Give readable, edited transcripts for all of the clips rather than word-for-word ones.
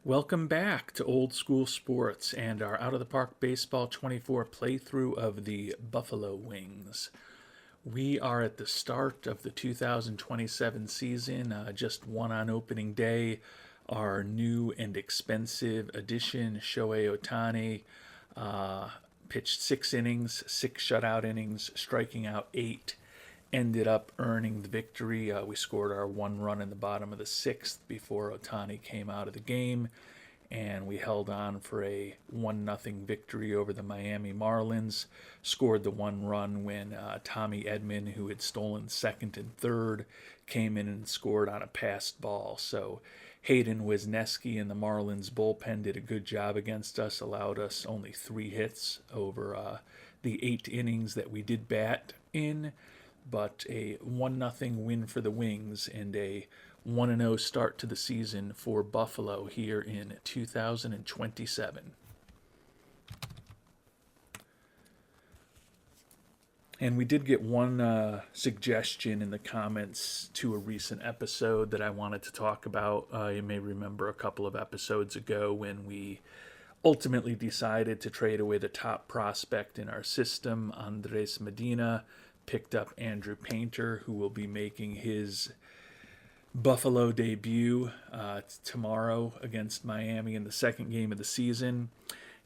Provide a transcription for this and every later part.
Welcome back to Old School Sports and our Out of the Park Baseball 24 playthrough of the Buffalo Wings. We are at the start of the 2027 season, just one on opening day. Our new and expensive addition, Shohei Ohtani, pitched 6 innings, 6 shutout innings, striking out 8. Ended up earning the victory. We scored our 1 run in the bottom of the 6th before Ohtani came out of the game, and we held on for a 1-0 victory over the Miami Marlins. Scored the 1 run when Tommy Edman, who had stolen second and third, came in and scored on a passed ball. So Hayden Wesneski and the Marlins bullpen did a good job against us, allowed us only 3 hits over the 8 innings that we did bat in. But a 1-0 win for the Wings and a 1-0 start to the season for Buffalo here in 2027. And we did get one suggestion in the comments to a recent episode that I wanted to talk about. You may remember a couple of episodes ago when we ultimately decided to trade away the top prospect in our system, Andres Medina, picked up Andrew Painter, who will be making his Buffalo debut tomorrow against Miami in the second game of the season.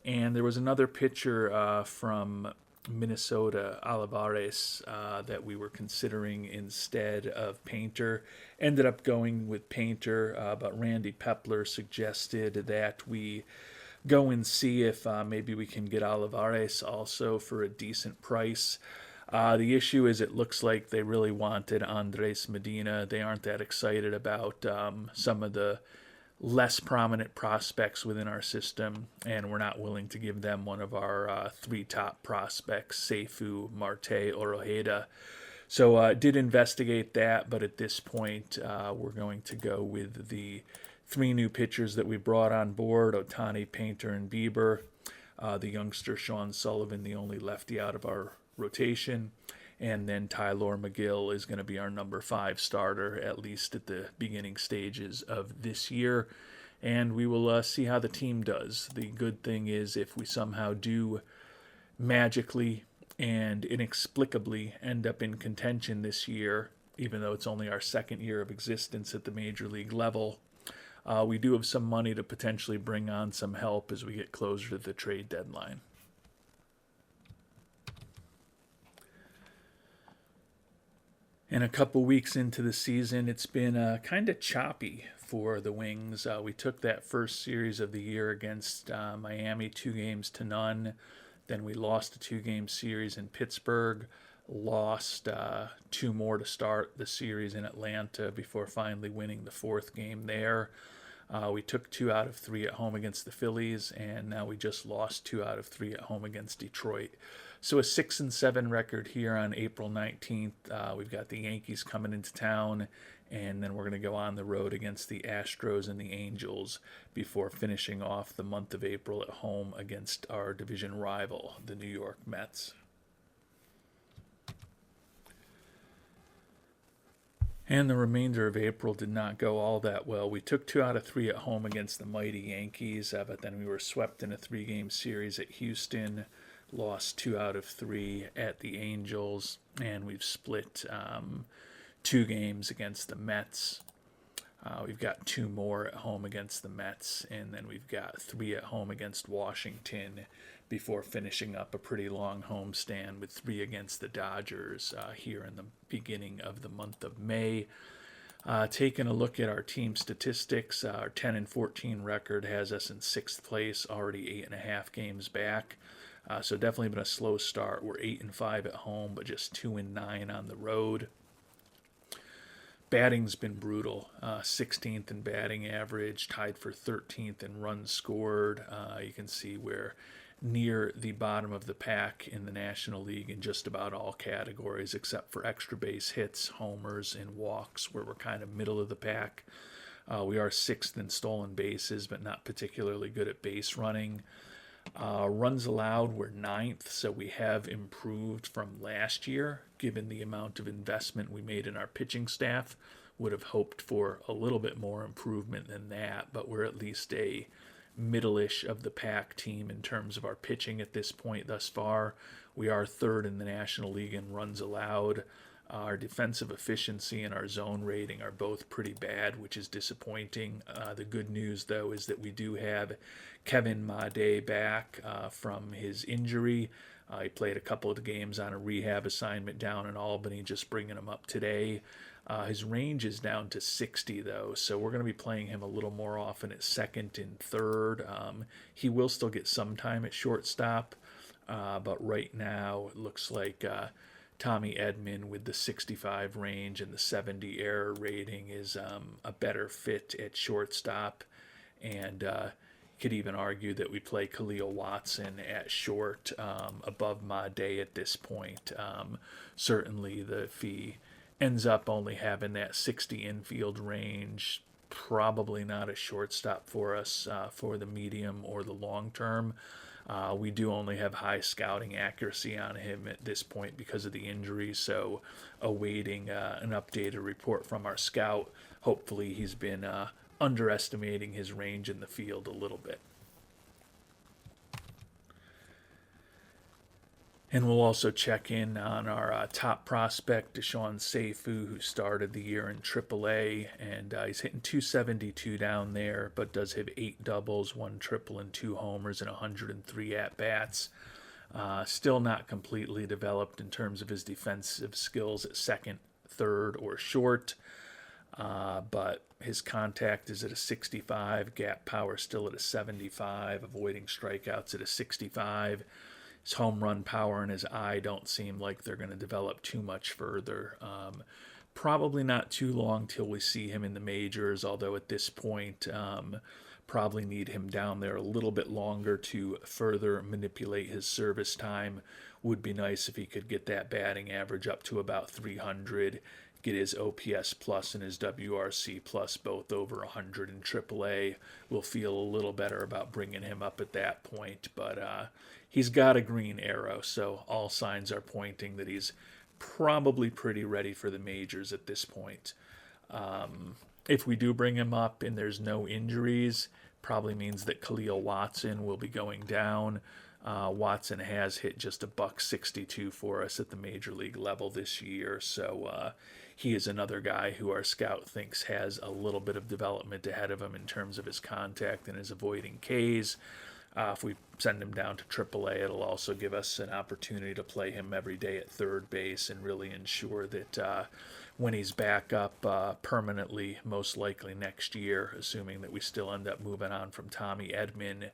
And there was another pitcher from Minnesota, Olivares, that we were considering instead of Painter. Ended up going with Painter, but Randy Pepler suggested that we go and see if maybe we can get Olivares also for a decent price. The issue is it looks like they really wanted Andres Medina. They aren't that excited about some of the less prominent prospects within our system, and we're not willing to give them one of our 3 top prospects, Seifu, Marte, or Ojeda. So did investigate that, but at this point we're going to go with the 3 new pitchers that we brought on board, Ohtani, Painter, and Bieber. The youngster Sean Sullivan, the only lefty out of our rotation, and then Tylor McGill is going to be our number 5 starter, at least at the beginning stages of this year, and we will see how the team does. The good thing is if we somehow do magically and inexplicably end up in contention this year, even though it's only our second year of existence at the major league level, we do have some money to potentially bring on some help as we get closer to the trade deadline. And a couple weeks into the season, it's been kind of choppy for the Wings. We took that first series of the year against Miami 2-0. Then we lost a 2-game series in Pittsburgh, lost 2 more to start the series in Atlanta before finally winning the 4th game there. We took 2 out of 3 at home against the Phillies, and now we just lost 2 out of 3 at home against Detroit. So a 6-7 record here on April 19th. We've got the Yankees coming into town, and then we're going to go on the road against the Astros and the Angels before finishing off the month of April at home against our division rival, the New York Mets. And the remainder of April did not go all that well. We took 2 out of 3 at home against the mighty Yankees, but then we were swept in a 3-game series at Houston, lost 2 out of 3 at the Angels, and we've split 2 games against the Mets. We've got 2 more at home against the Mets, and then we've got 3 at home against Washington before finishing up a pretty long homestand with 3 against the Dodgers here in the beginning of the month of May. Taking a look at our team statistics, our 10-14 record has us in 6th place, already 8.5 games back. So definitely been a slow start. We're 8-5 at home, but just 2-9 on the road. Batting's been brutal. 16th in batting average, tied for 13th in runs scored. You can see we're near the bottom of the pack in the National League in just about all categories except for extra base hits, homers, and walks, where we're kind of middle of the pack. We are 6th in stolen bases, but not particularly good at base running. Runs allowed, we're 9th, so we have improved from last year, given the amount of investment we made in our pitching staff. would have hoped for a little bit more improvement than that, but we're at least a middle-ish of the pack team in terms of our pitching at this point thus far. We are third in the National League in runs allowed. Our defensive efficiency and our zone rating are both pretty bad, which is disappointing. The good news, though, is that we do have Kevin Made back from his injury. He played a couple of games on a rehab assignment down in Albany, just bringing him up today. His range is down to 60, though, so we're going to be playing him a little more often at second and third. He will still get some time at shortstop, but right now it looks like Tommy Edman with the 65 range and the 70 error rating is a better fit at shortstop, and could even argue that we play Khalil Watson at short above Made at this point. Certainly, if he ends up only having that 60 infield range, probably not a shortstop for us for the medium or the long term. We do only have high scouting accuracy on him at this point because of the injury, so awaiting an updated report from our scout. Hopefully he's been underestimating his range in the field a little bit. And we'll also check in on our top prospect, Deshaun Seifu, who started the year in AAA, and he's hitting 272 down there, but does have 8 doubles, 1 triple, and 2 homers, and 103 at-bats. Still not completely developed in terms of his defensive skills at second, third, or short, but his contact is at a 65, gap power still at a 75, avoiding strikeouts at a 65. His home run power and his eye don't seem like they're going to develop too much further. Probably not too long till we see him in the majors, although at this point probably need him down there a little bit longer to further manipulate his service time. Would be nice if he could get that batting average up to about 300, get his OPS plus and his WRC plus both over 100 in AAA. We'll feel a little better about bringing him up at that point, but he's got a green arrow, so all signs are pointing that he's probably pretty ready for the majors at this point. If we do bring him up and there's no injuries, probably means that Khalil Watson will be going down. Watson has hit just $162 for us at the major league level this year, so he is another guy who our scout thinks has a little bit of development ahead of him in terms of his contact and his avoiding Ks. If we send him down to AAA, it'll also give us an opportunity to play him every day at third base and really ensure that when he's back up permanently, most likely next year, assuming that we still end up moving on from Tommy Edman,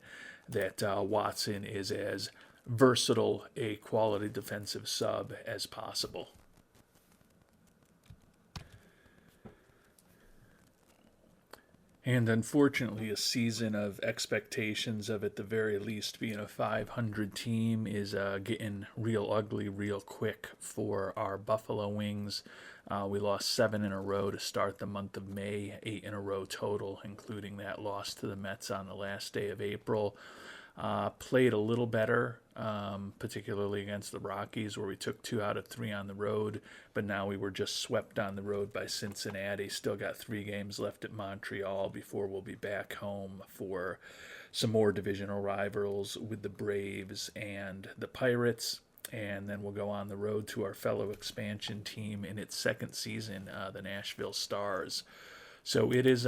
that Watson is as versatile a quality defensive sub as possible. And unfortunately, a season of expectations of at the very least being a 500 team is getting real ugly real quick for our Buffalo Wings. We lost 7 in a row to start the month of May, 8 in a row total, including that loss to the Mets on the last day of April. Played a little better, particularly against the Rockies, where we took 2 out of 3 on the road, but now we were just swept on the road by Cincinnati. Still got 3 games left at Montreal before we'll be back home for some more divisional rivals with the Braves and the Pirates, and then we'll go on the road to our fellow expansion team in its second season, the Nashville Stars. So it is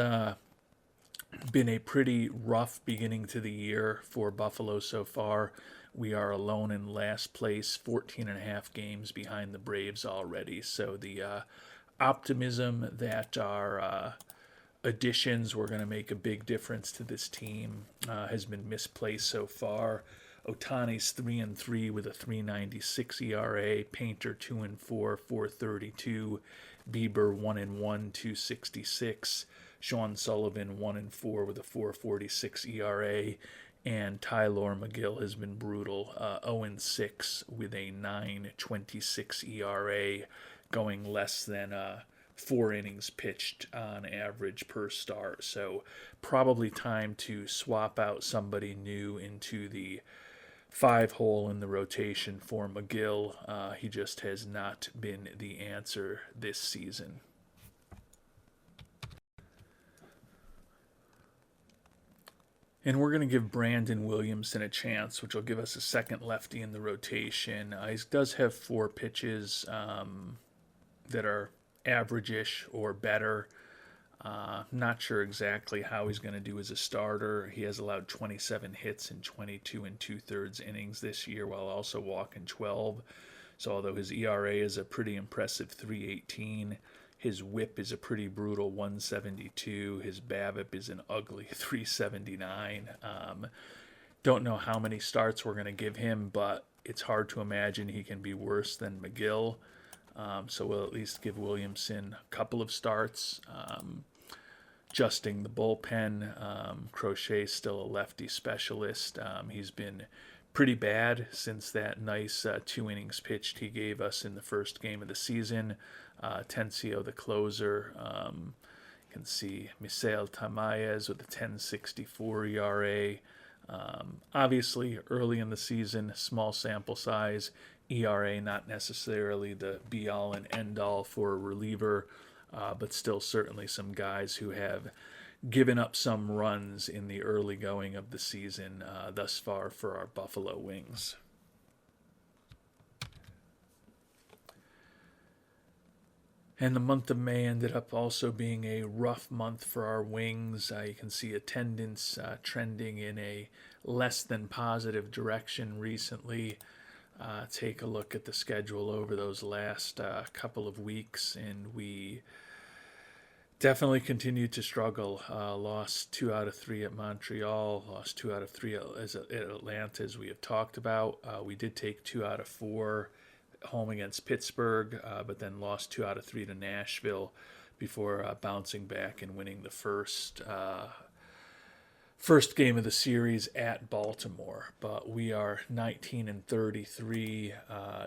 been a pretty rough beginning to the year for Buffalo so far. We are alone in last place, 14 and a half games behind the Braves already. So the optimism that our additions were going to make a big difference to this team has been misplaced so far. Ohtani's 3-3 with a 3.96 ERA, Painter 2-4, 4.32, Bieber 1-1, 2.66. Sean Sullivan 1-4 with a 4.46 ERA, and Tyler McGill has been brutal, 0-6 with a 9.26 ERA, going less than 4 innings pitched on average per start. So probably time to swap out somebody new into the 5-hole in the rotation for McGill. He just has not been the answer this season. And we're going to give Brandon Williamson a chance, which will give us a second lefty in the rotation. He does have 4 pitches that are average-ish or better. Not sure exactly how he's going to do as a starter. He has allowed 27 hits in 22 and 2/3 innings this year, while also walking 12. So although his ERA is a pretty impressive 3.18, his WHIP is a pretty brutal 172. His BABIP is an ugly 3.79. Don't know how many starts we're going to give him, but it's hard to imagine he can be worse than McGill. So we'll at least give Williamson a couple of starts. Adjusting the bullpen, Crochet's still a lefty specialist. He's been pretty bad since that nice 2 innings pitched he gave us in the first game of the season. Tencio, the closer. You can see Misael Tamayez with a 10.64 ERA. Obviously, early in the season, small sample size, ERA not necessarily the be-all and end-all for a reliever, but still certainly some guys who have given up some runs in the early going of the season thus far for our Buffalo Wings. And the month of May ended up also being a rough month for our Wings. You can see attendance trending in a less than positive direction recently. Take a look at the schedule over those last couple of weeks, and we definitely continued to struggle. Lost 2 out of 3 at Montreal, lost 2 out of 3 at Atlanta, as we have talked about. We did take 2 out of 4 home against Pittsburgh, but then lost 2 out of 3 to Nashville before bouncing back and winning the first game of the series at Baltimore. But we are 19-33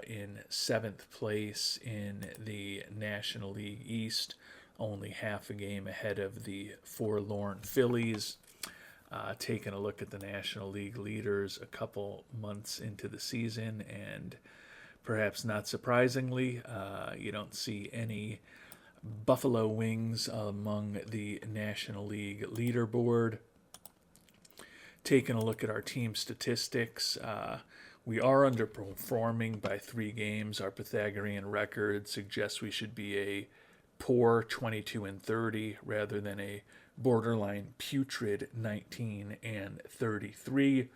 in 7th place in the National League East, only half a game ahead of the forlorn Phillies. Taking a look at the National League leaders a couple months into the season, and perhaps not surprisingly, you don't see any Buffalo Wings among the National League leaderboard. Taking a look at our team statistics, we are underperforming by 3 games. Our Pythagorean record suggests we should be a poor 22-30 rather than a borderline putrid 19-33.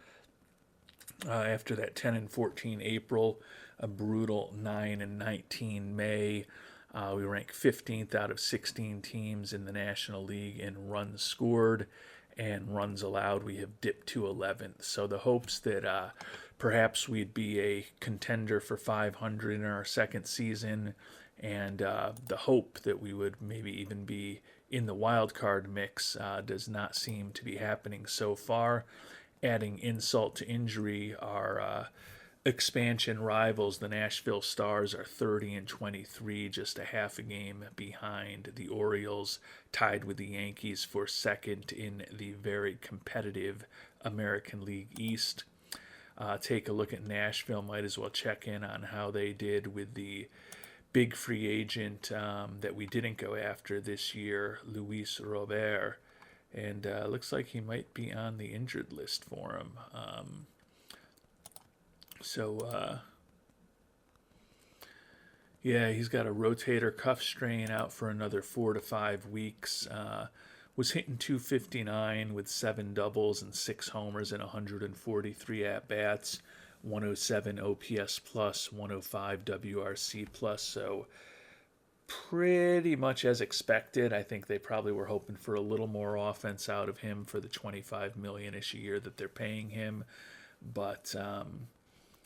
After that 10-14 April, a brutal 9-19 May, we rank 15th out of 16 teams in the National League in runs scored, and runs allowed we have dipped to 11th. So the hopes that perhaps we'd be a contender for 500 in our second season, and the hope that we would maybe even be in the wild card mix does not seem to be happening so far. Adding insult to injury, our expansion rivals, the Nashville Stars, are 30-23, just a half a game behind the Orioles, tied with the Yankees for second in the very competitive American League East. Take a look at Nashville. Might as well check in on how they did with the big free agent that we didn't go after this year, Luis Robert. And looks like he might be on the injured list for him. Yeah, he's got a rotator cuff strain, out for another 4 to 5 weeks. Was hitting .259 with 7 doubles and 6 homers and 143 at-bats, 107 OPS plus, 105 WRC plus. So pretty much as expected. I think they probably were hoping for a little more offense out of him for the $25 million-ish a year that they're paying him. But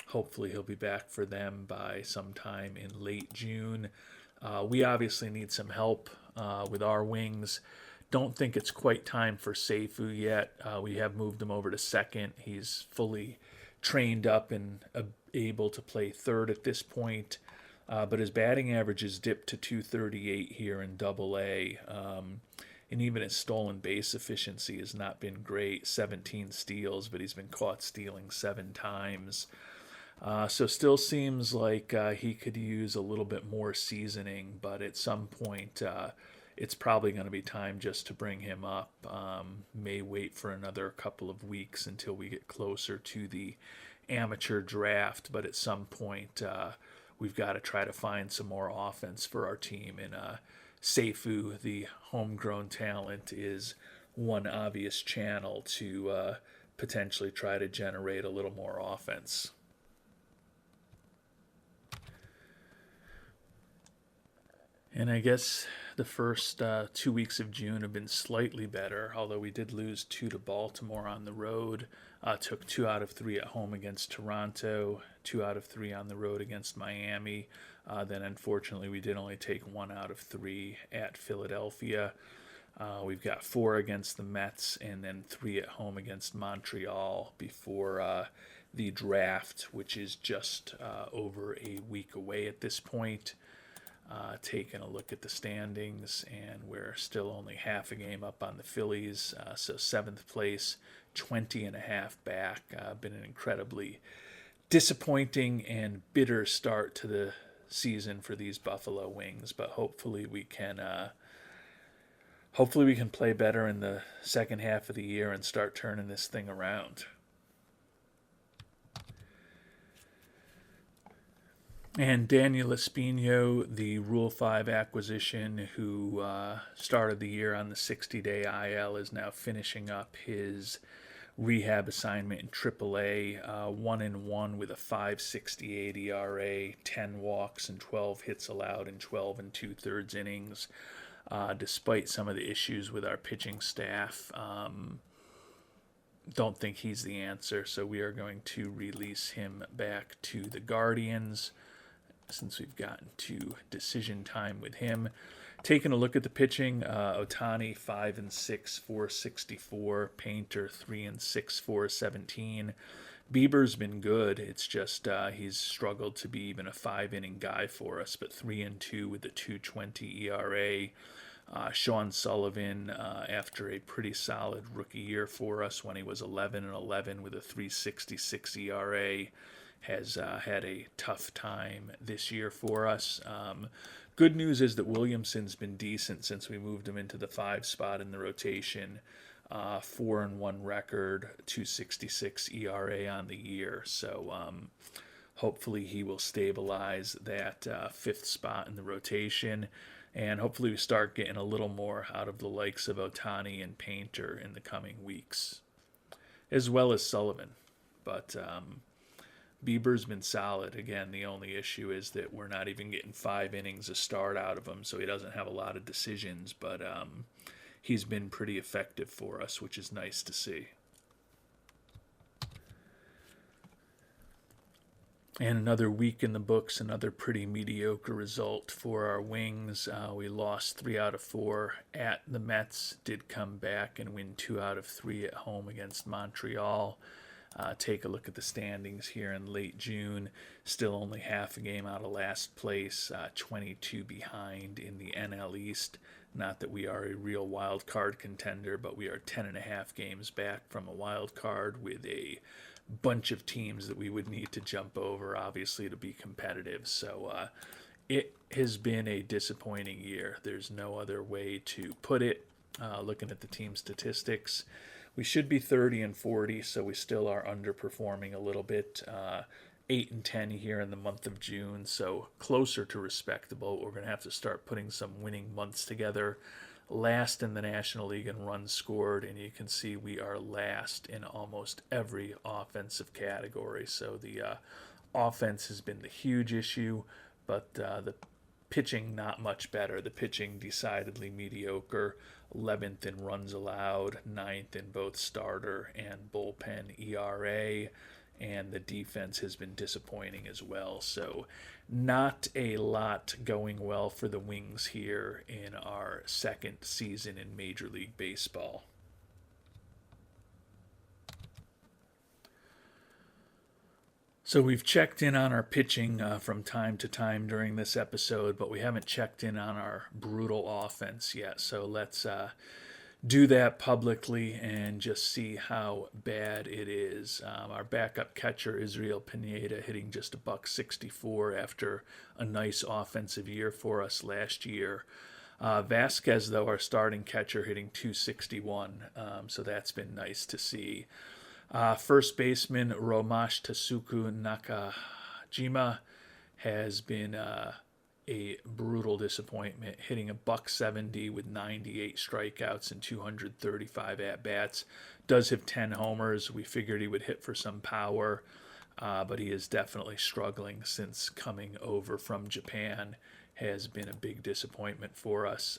hopefully he'll be back for them by sometime in late June. We obviously need some help with our Wings. Don't think it's quite time for Seifu yet. We have moved him over to second. He's fully trained up and able to play third at this point. But his batting average has dipped to .238 here in Double-A. And even his stolen base efficiency has not been great. 17 steals, but he's been caught stealing 7 times. So still seems like he could use a little bit more seasoning, but at some point it's probably going to be time just to bring him up. May wait for another couple of weeks until we get closer to the amateur draft, but at some point we've got to try to find some more offense for our team. And Seifu, the homegrown talent, is one obvious channel to potentially try to generate a little more offense. And I guess the first 2 weeks of June have been slightly better, although we did lose 2 to Baltimore on the road. Took 2 out of 3 at home against Toronto, 2 out of 3 on the road against Miami. Then unfortunately we did only take 1 out of 3 at Philadelphia. We've got 4 against the Mets and then 3 at home against Montreal before the draft, which is just over a week away at this point. Taking a look at the standings, and we're still only half a game up on the Phillies, so 7th place, 20 and a half back. Been an incredibly disappointing and bitter start to the season for these Buffalo Wings, but hopefully we can play better in the second half of the year and start turning this thing around. And Daniel Espino, the Rule 5 acquisition, who started the year on the 60-day IL, is now finishing up his rehab assignment in AAA. 1-1 with a 5.68 ERA, 10 walks and 12 hits allowed in 12 2/3 innings. Despite some of the issues with our pitching staff, don't think he's the answer, so we are going to release him back to the Guardians, since we've gotten to decision time with him. Taking a look at the pitching, Ohtani 5-6, 464, Painter 3-6, 417. Bieber's been good. It's just he's struggled to be even a 5-inning guy for us, but 3-2 with a 2.20 ERA. Sean Sullivan, after a pretty solid rookie year for us when he was 11-11 with a 3.66 ERA, has had a tough time this year for us. Good news is that Williamson's been decent since we moved him into the 5 spot in the rotation. 4-1 record, 2.66 ERA on the year. So hopefully he will stabilize that 5th spot in the rotation. And hopefully we start getting a little more out of the likes of Ohtani and Painter in the coming weeks, as well as Sullivan. But Bieber's been solid. Again, the only issue is that we're not even getting 5 innings a start out of him, so he doesn't have a lot of decisions, but he's been pretty effective for us, which is nice to see. And another week in the books, another pretty mediocre result for our Wings. We lost 3 out of 4 at the Mets, did come back and win 2 out of 3 at home against Montreal. Take a look at the standings here in late June. Still only half a game out of last place, 22 behind in the NL East. Not that we are a real wild card contender, but we are 10.5 games back from a wild card with a bunch of teams that we would need to jump over, obviously, to be competitive. So it has been a disappointing year. There's no other way to put it. Looking at the team statistics, we should be 30-40, so we still are underperforming a little bit. 8-10 here in the month of June, so closer to respectable. We're going to have to start putting some winning months together. Last in the National League in runs scored, and you can see we are last in almost every offensive category. So the offense has been the huge issue, but the pitching not much better. The pitching decidedly mediocre. 11th in runs allowed, 9th in both starter and bullpen ERA, and the defense has been disappointing as well. So not a lot going well for the Wings here in our second season in Major League Baseball. So we've checked in on our pitching from time to time during this episode, but we haven't checked in on our brutal offense yet. So let's do that publicly and just see how bad it is. Our backup catcher, Israel Pineda, hitting just a $164 after a nice offensive year for us last year. Vasquez, though, our starting catcher, hitting 261, so that's been nice to see. First baseman Romash Tasuku Nakajima has been a brutal disappointment, hitting a buck 70 with 98 strikeouts and 235 at bats. Does have 10 homers. We figured he would hit for some power, but he is definitely struggling since coming over from Japan. Has been a big disappointment for us.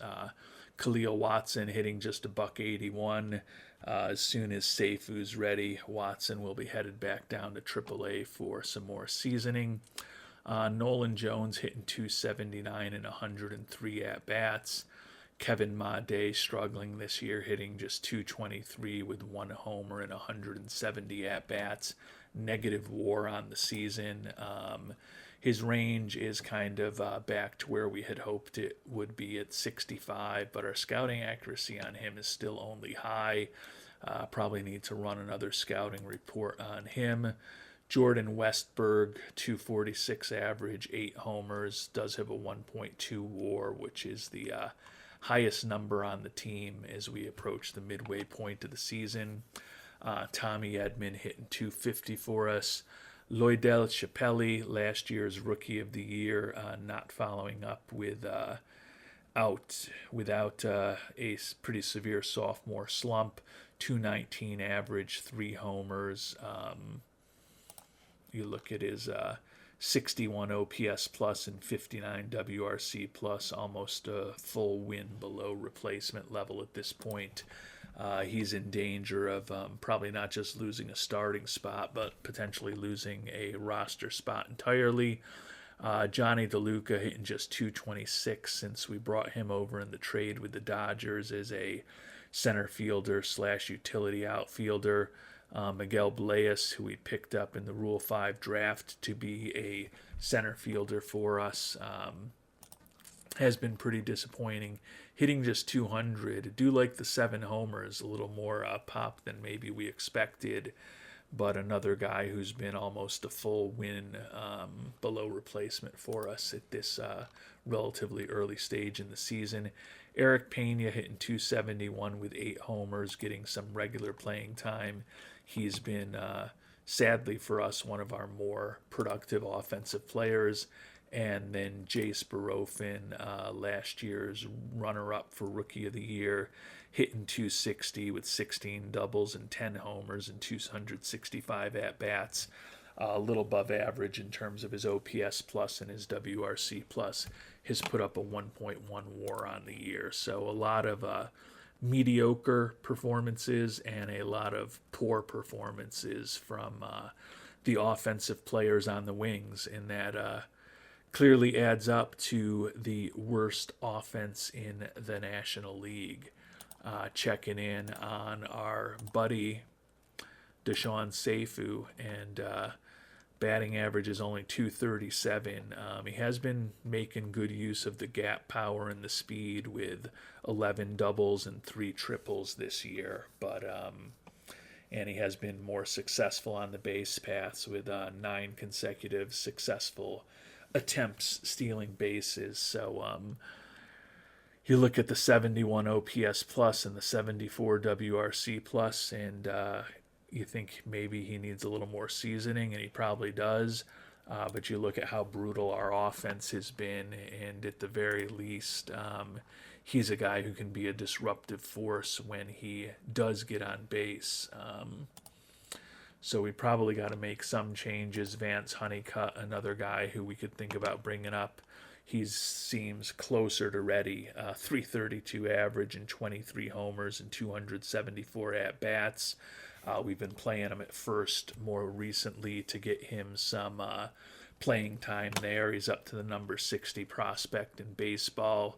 Khalil Watson hitting just a buck 81. As soon as Seifu's ready, Watson will be headed back down to AAA for some more seasoning. Nolan Jones hitting 279 and 103 at-bats. Kevin Made struggling this year, hitting just 223 with one homer and 170 at-bats. Negative WAR on the season. His range is kind of back to where we had hoped it would be at 65, but our scouting accuracy on him is still only high. Probably need to run another scouting report on him. Jordan Westberg, 246 average, 8 homers, does have a 1.2 WAR, which is the highest number on the team as we approach the midway point of the season. Tommy Edman hitting 250 for us. Loidel Chappelli, last year's Rookie of the Year, not following up without a pretty severe sophomore slump. 219 average, 3 homers. You look at his 61 OPS plus and 59 WRC plus, almost a full win below replacement level at this point. He's in danger of probably not just losing a starting spot, but potentially losing a roster spot entirely. Johnny DeLuca hitting just 226 since we brought him over in the trade with the Dodgers as a center fielder / utility outfielder. Miguel Bleas, who we picked up in the Rule 5 draft to be a center fielder for us, has been pretty disappointing. Hitting just 200. I do like the 7 homers, a little more pop than maybe we expected, but another guy who's been almost a full win below replacement for us at this relatively early stage in the season. Eric Pena hitting 271 with 8 homers, getting some regular playing time. He's been, sadly for us, one of our more productive offensive players. And then Jace Barofin, last year's runner-up for Rookie of the Year, hitting 260 with 16 doubles and 10 homers and 265 at-bats. A little above average in terms of his OPS plus and his WRC plus. Has put up a 1.1 WAR on the year. So a lot of mediocre performances and a lot of poor performances from the offensive players on the wings, and that clearly adds up to the worst offense in the National League. Checking in on our buddy Deshaun Seifu, and batting average is only 237. He has been making good use of the gap power and the speed with 11 doubles and 3 triples this year, but and he has been more successful on the base paths with 9 consecutive successful attempts stealing bases. So you look at the 71 OPS plus and the 74 WRC plus, and you think maybe he needs a little more seasoning, and he probably does. But you look at how brutal our offense has been, and at the very least, he's a guy who can be a disruptive force when he does get on base. So we probably got to make some changes. Vance Honeycutt, another guy who we could think about bringing up. He seems closer to ready. 332 average and 23 homers and 274 at-bats. We've been playing him at first more recently to get him some playing time there. He's up to the number 60 prospect in baseball.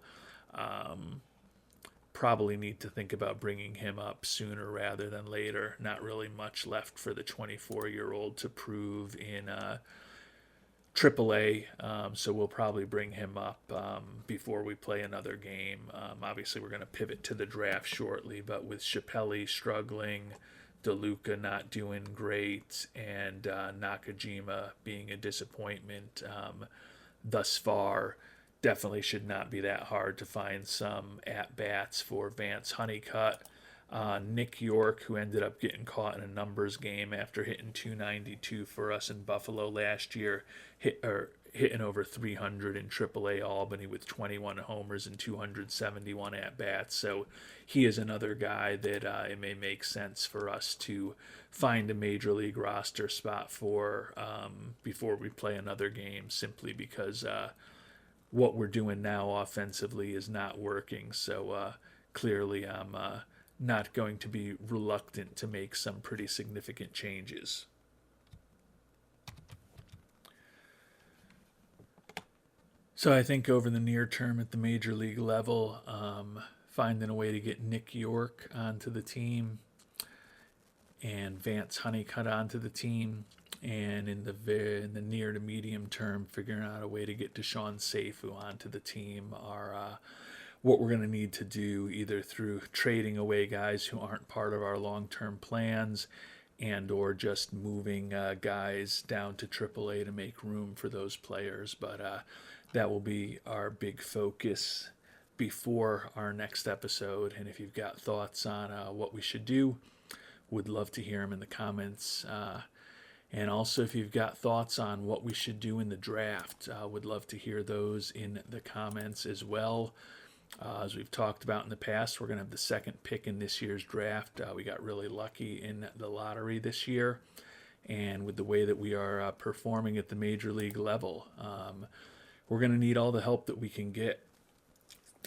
Probably need to think about bringing him up sooner rather than later. Not really much left for the 24-year-old to prove in AAA, so we'll probably bring him up before we play another game. Obviously, we're going to pivot to the draft shortly, but with Chappelli struggling, DeLuca not doing great, and Nakajima being a disappointment thus far, definitely should not be that hard to find some at-bats for Vance Honeycutt. Nick York, who ended up getting caught in a numbers game after hitting 292 for us in Buffalo last year, hitting over 300 in AAA Albany with 21 homers and 271 at-bats. So he is another guy that it may make sense for us to find a major league roster spot for before we play another game, simply because what we're doing now offensively is not working. So clearly I'm not going to be reluctant to make some pretty significant changes. So I think over the near term at the major league level, finding a way to get Nick York onto the team and Vance Honeycutt onto the team, and in the near to medium term, figuring out a way to get Deshaun Seifu onto the team are what we're going to need to do, either through trading away guys who aren't part of our long-term plans and or just moving guys down to AAA to make room for those players. But that will be our big focus before our next episode. And if you've got thoughts on what we should do, would love to hear them in the comments. And also, if you've got thoughts on what we should do in the draft, would love to hear those in the comments as well. As we've talked about in the past, we're going to have the second pick in this year's draft. We got really lucky in the lottery this year. And with the way that we are performing at the major league level, we're going to need all the help that we can get.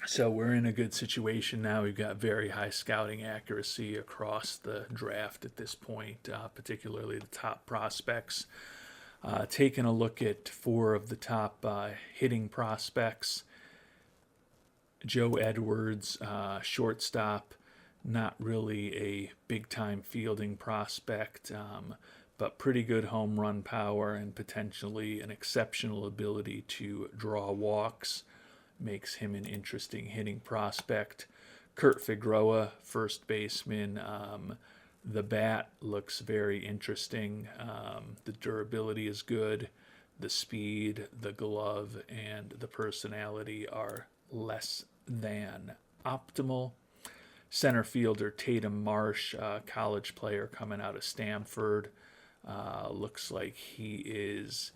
So we're in a good situation now. We've got very high scouting accuracy across the draft at this point, particularly the top prospects. Taking a look at 4 of the top hitting prospects. Joe Edwards, shortstop, not really a big-time fielding prospect, but pretty good home run power and potentially an exceptional ability to draw walks. Makes him an interesting hitting prospect. Kurt Figueroa, first baseman. The bat looks very interesting. The durability is good. The speed, the glove, and the personality are less than optimal. Center fielder Tatum Marsh, college player coming out of Stanford. Looks like he is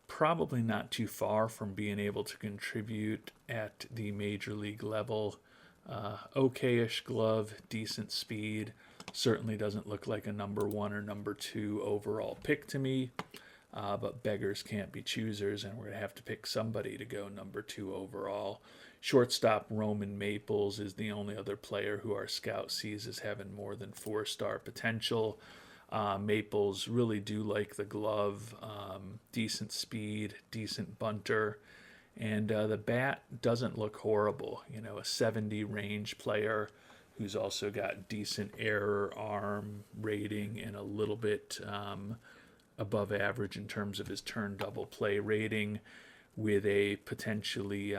probably not too far from being able to contribute at the major league level. Okay-ish glove, decent speed. Certainly doesn't look like a number 1 or number 2 overall pick to me. But beggars can't be choosers, and we're going to have to pick somebody to go number 2 overall. Shortstop Roman Maples is the only other player who our scout sees as having more than 4-star potential. Maples really do like the glove, decent speed, decent bunter, and the bat doesn't look horrible. A 70 range player who's also got decent error arm rating and a little bit above average in terms of his turn double play rating, with a potentially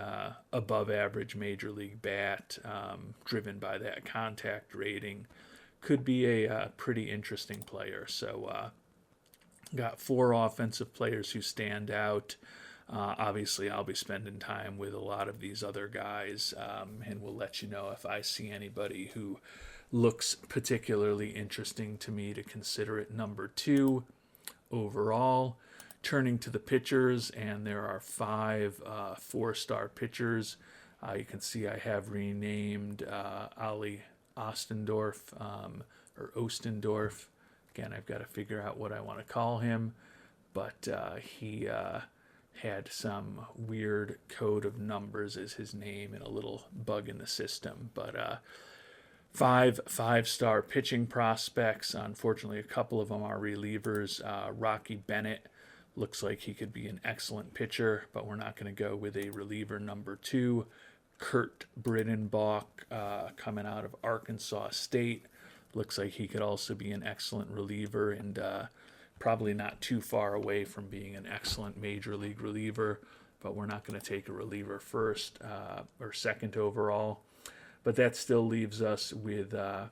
above average major league bat driven by that contact rating. Could be a pretty interesting player. So got 4 offensive players who stand out. Obviously, I'll be spending time with a lot of these other guys, and we'll let you know if I see anybody who looks particularly interesting to me to consider it number 2 overall. Turning to the pitchers, and there are 5 4-star pitchers. You can see I have renamed Ali Ostendorf, or Ostendorf. Again, I've got to figure out what I want to call him, but he had some weird code of numbers as his name and a little bug in the system. But 5 5-star pitching prospects. Unfortunately, a couple of them are relievers. Rocky Bennett looks like he could be an excellent pitcher, but we're not going to go with a reliever number 2. Kurt Bridenbach, coming out of Arkansas State, looks like he could also be an excellent reliever, and probably not too far away from being an excellent major league reliever, but we're not going to take a reliever first or second overall. But that still leaves us with a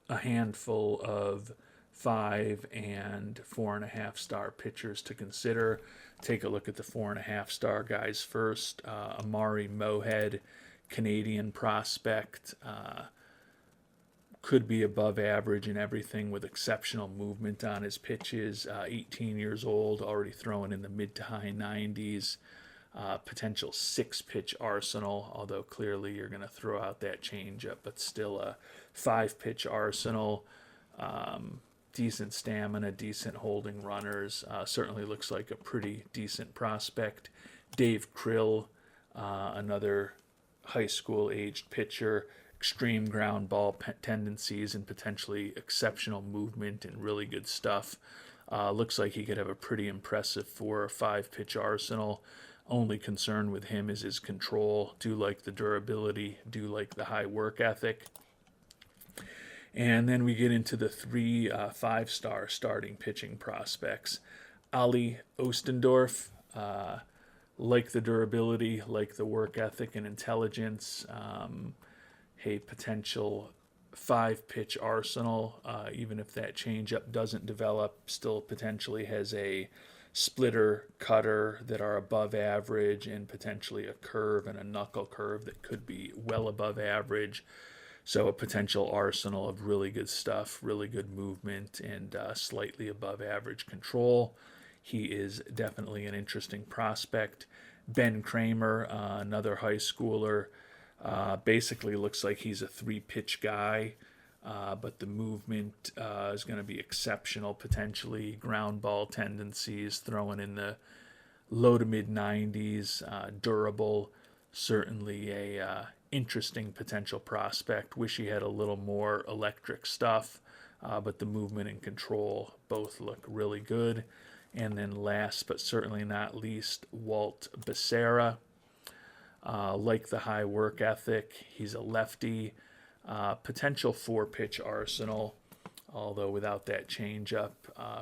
handful of 5 and 4.5-star pitchers to consider. Take a look at the 4.5-star guys first. Amari Mohead, Canadian prospect, could be above average in everything with exceptional movement on his pitches. 18 years old, already throwing in the mid to high 90s. Potential 6-pitch arsenal, although clearly you're going to throw out that changeup, but still a 5-pitch arsenal. Decent stamina, decent holding runners. Certainly looks like a pretty decent prospect. Dave Krill, another high school aged pitcher. Extreme ground ball tendencies and potentially exceptional movement and really good stuff. Looks like he could have a pretty impressive 4 or 5-pitch arsenal. Only concern with him is his control. Do like the durability, do like the high work ethic. And then we get into the 3 5-star starting pitching prospects. Ali Ostendorf, like the durability, like the work ethic and intelligence. A potential 5-pitch arsenal, even if that changeup doesn't develop, still potentially has a splitter, cutter that are above average, and potentially a curve and a knuckle curve that could be well above average. So a potential arsenal of really good stuff, really good movement, and slightly above average control. He is definitely an interesting prospect. Ben Kramer, another high schooler, basically looks like he's a 3-pitch guy, but the movement is going to be exceptional, potentially. Ground ball tendencies, throwing in the low to mid 90s, durable, certainly a interesting potential prospect. Wish he had a little more electric stuff, but the movement and control both look really good. And then last but certainly not least, Walt Becerra. Like the high work ethic, he's a lefty. Potential 4-pitch arsenal, although without that changeup,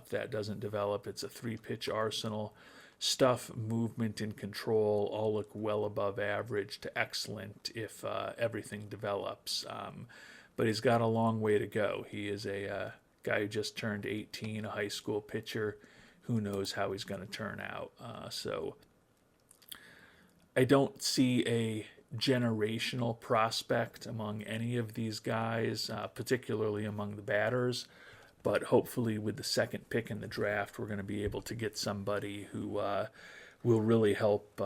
if that doesn't develop, it's a 3-pitch arsenal. Stuff, movement, and control all look well above average to excellent if everything develops. But he's got a long way to go. He is a guy who just turned 18, a high school pitcher. Who knows how he's going to turn out. So I don't see a generational prospect among any of these guys, particularly among the batters. But hopefully with the second pick in the draft, we're going to be able to get somebody who will really help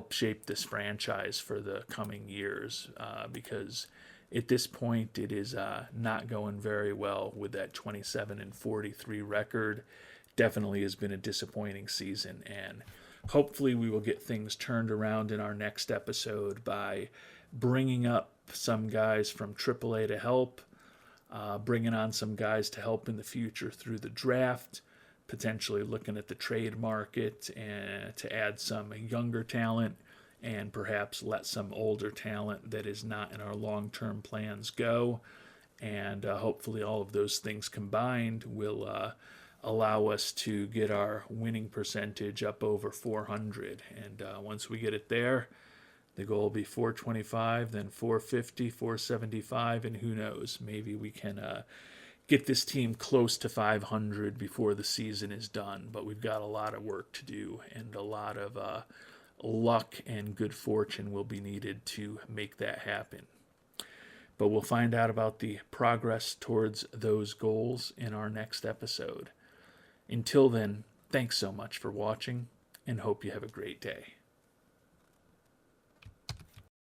shape this franchise for the coming years, because at this point it is not going very well with that 27-43 record. Definitely has been a disappointing season, and hopefully we will get things turned around in our next episode by bringing up some guys from AAA to help, bringing on some guys to help in the future through the draft, potentially looking at the trade market and to add some younger talent, and perhaps let some older talent that is not in our long-term plans go. And hopefully all of those things combined will allow us to get our winning percentage up over 400. And once we get it there, the goal will be 425, then 450, 475, and who knows, maybe we can get this team close to 500 before the season is done. But we've got a lot of work to do, and a lot of luck and good fortune will be needed to make that happen. But we'll find out about the progress towards those goals in our next episode. Until then, thanks so much for watching, and hope you have a great day.